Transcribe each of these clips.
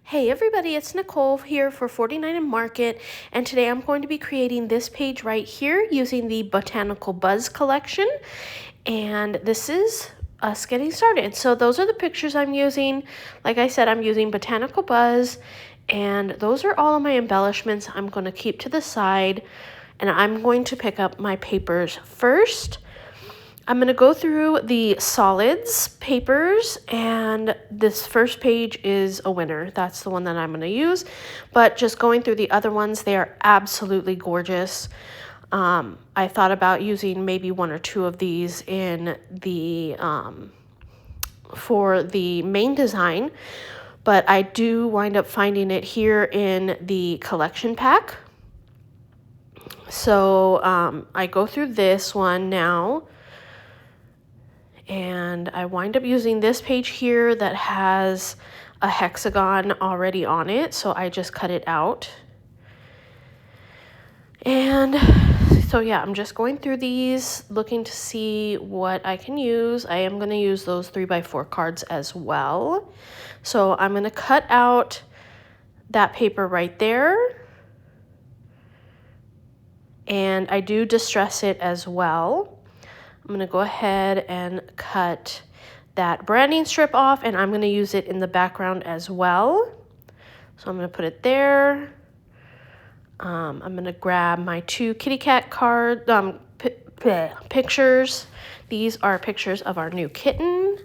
Hey everybody, it's Nicole here for 49 and Market, and today I'm going to be creating this page right here using the Botanical Buzz collection, and this is us getting started. So those are the pictures I'm using. Like I said, I'm using Botanical Buzz, and those are all of my embellishments I'm going to keep to the side, and I'm going to pick up my papers first. I'm going to go through the solids papers, and this first page is a winner. That's the one that I'm going to use, but just going through the other ones, they are absolutely gorgeous. I thought about using maybe one or two of these in the for the main design, but I do wind up finding it here in the collection pack. So I go through this one now. And I wind up using this page here that has a hexagon already on it, so I just cut it out. And so yeah, I'm just going through these, looking to see what I can use. I am going to use those 3x4 cards as well. So I'm going to cut out that paper right there. And I do distress it as well. I'm going to go ahead and cut that branding strip off, and I'm going to use it in the background as well. So I'm going to put it there. I'm going to grab my two kitty cat card pictures. These are pictures of our new kitten,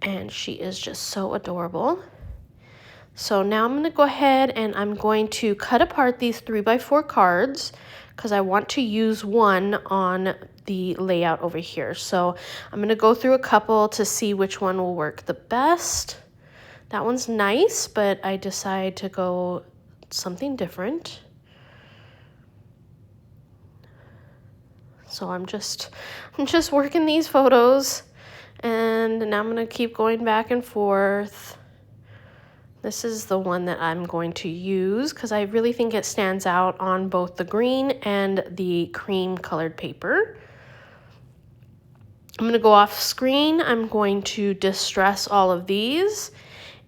and she is just so adorable. So now I'm going to go ahead and I'm going to cut apart these 3x4 cards because I want to use one on the layout over here. So I'm going to go through a couple to see which one will work the best. That one's nice, but I decide to go something different. So I'm just working these photos, and now I'm going to keep going back and forth. This is the one that I'm going to use because I really think it stands out on both the green and the cream colored paper. I'm going to go off screen. I'm going to distress all of these,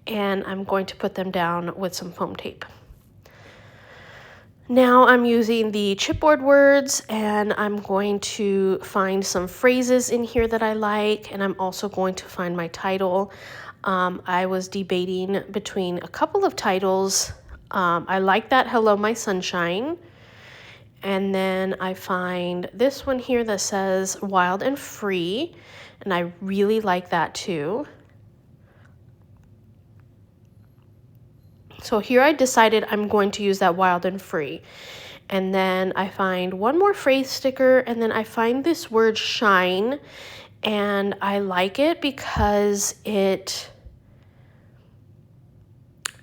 and I'm going to put them down with some foam tape. Now I'm using the chipboard words, and I'm going to find some phrases in here that I like, and I'm also going to find my title. I was debating between a couple of titles. I like that Hello My Sunshine. And then I find this one here that says Wild and Free, and I really like that too. So here I decided I'm going to use that Wild and Free. And then I find one more phrase sticker, and then I find this word shine, and I like it because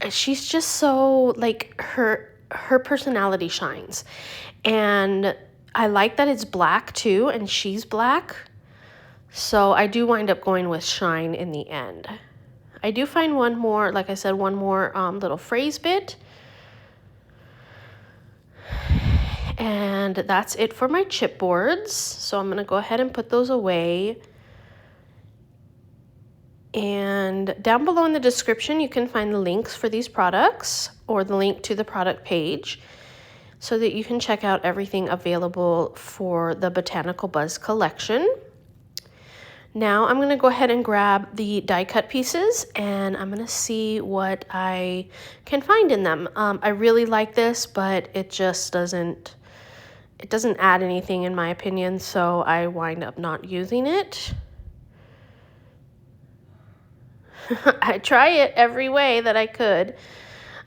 she's just so, like, her personality shines. And I like that it's black too, and she's black. So I do wind up going with shine in the end. I do find one more, like I said, one more little phrase bit. And that's it for my chipboards. So I'm going to go ahead and put those away. And down below in the description, you can find the links for these products or the link to the product page so that you can check out everything available for the Botanical Buzz collection. Now I'm going to go ahead and grab the die cut pieces, and I'm going to see what I can find in them. I really like this, but it just doesn't add anything in my opinion, so I wind up not using it. I try it every way that I could.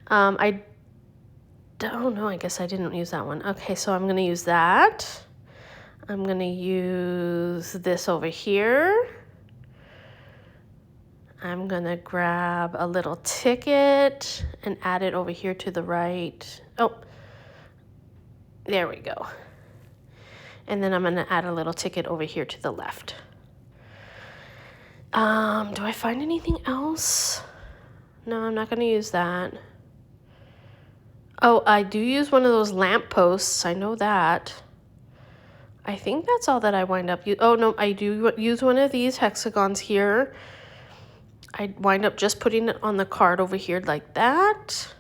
I don't know, I guess I didn't use that one. Okay, so I'm going to use that. I'm going to use this over here. I'm going to grab a little ticket and add it over here to the right. Oh, there we go. And then I'm going to add a little ticket over here to the left. Do I find anything else? No, I'm not going to use that. Oh, I do use one of those lamp posts. I know that. I think that's all that I wind up using. Oh, no, I do use one of these hexagons here. I wind up just putting it on the card over here like that.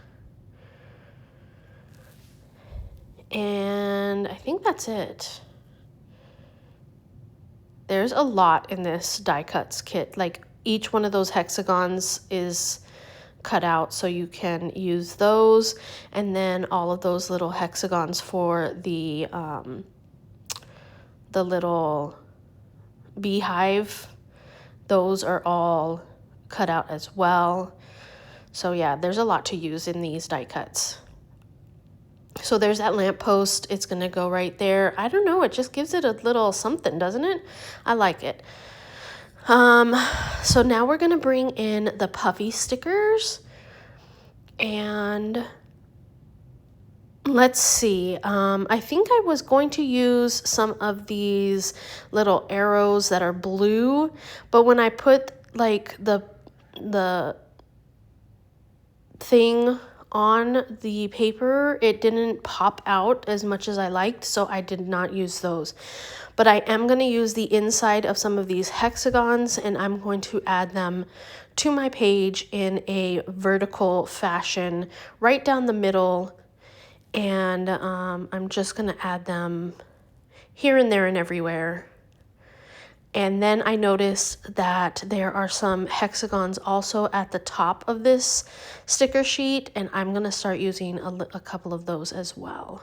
And I think that's it. There's a lot in this die cuts kit. Like each one of those hexagons is cut out so you can use those, and then all of those little hexagons for the little beehive, those are all cut out as well. So yeah, there's a lot to use in these die cuts. So there's that lamppost. It's gonna go right there. I don't know, it just gives it a little something, doesn't it? I like it. So now we're gonna bring in the puffy stickers, and let's see. I think I was going to use some of these little arrows that are blue, but when I put like the thing on the paper, it didn't pop out as much as I liked, so I did not use those. But I am going to use the inside of some of these hexagons, and I'm going to add them to my page in a vertical fashion right down the middle, and I'm just going to add them here and there and everywhere. And then I noticed that there are some hexagons also at the top of this sticker sheet, and I'm going to start using a couple of those as well.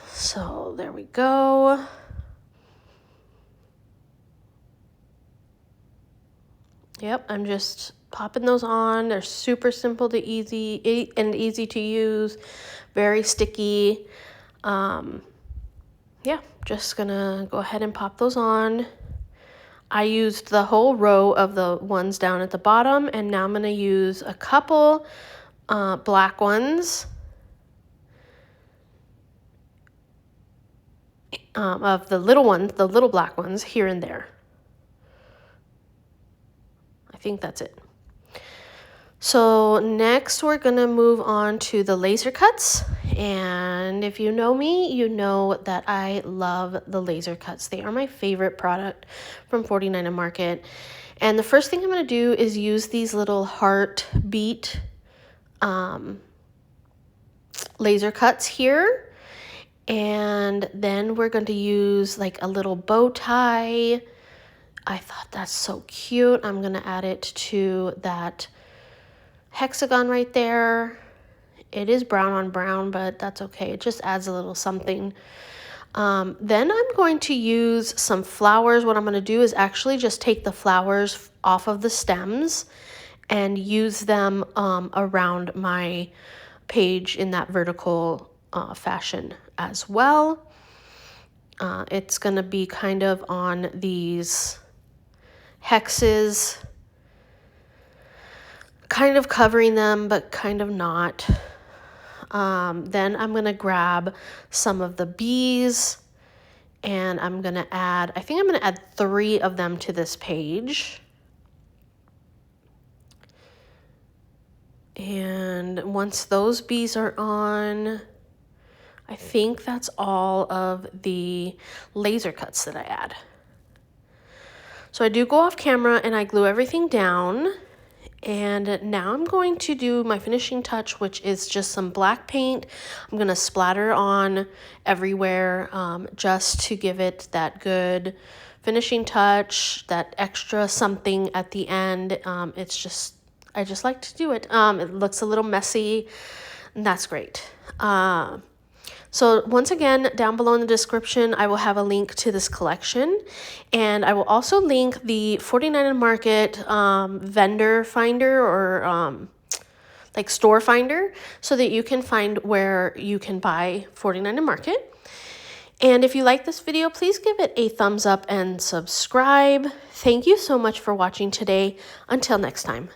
So there we go. Yep, I'm just popping those on. They're super simple to easy to use, very sticky. Yeah, just gonna go ahead and pop those on. I used the whole row of the ones down at the bottom, and now I'm gonna use a couple black ones of the little black ones here and there. I think that's it. So next we're gonna move on to the laser cuts, and if you know me, you know that I love the laser cuts. They are my favorite product from 49 and Market. And the first thing I'm gonna do is use these little heartbeat laser cuts here, and then we're going to use like a little bow tie. I thought that's so cute. I'm gonna add it to that hexagon right there. It is brown on brown, but that's okay. It just adds a little something. Then I'm going to use some flowers. What I'm going to do is actually just take the flowers off of the stems and use them around my page in that vertical fashion as well. It's going to be kind of on these hexes, kind of covering them, but kind of not. Then I'm going to grab some of the bees, and I'm going to add, I think I'm going to add 3 of them to this page. And once those bees are on, I think that's all of the laser cuts that I add. So I do go off camera and I glue everything down. And now I'm going to do my finishing touch, which is just some black paint. I'm going to splatter on everywhere just to give it that good finishing touch, that extra something at the end. I just like to do it. It looks a little messy, and that's great. So once again, down below in the description, I will have a link to this collection, and I will also link the 49 and Market vendor finder or like store finder, so that you can find where you can buy 49 and Market. And if you like this video, please give it a thumbs up and subscribe. Thank you so much for watching today. Until next time.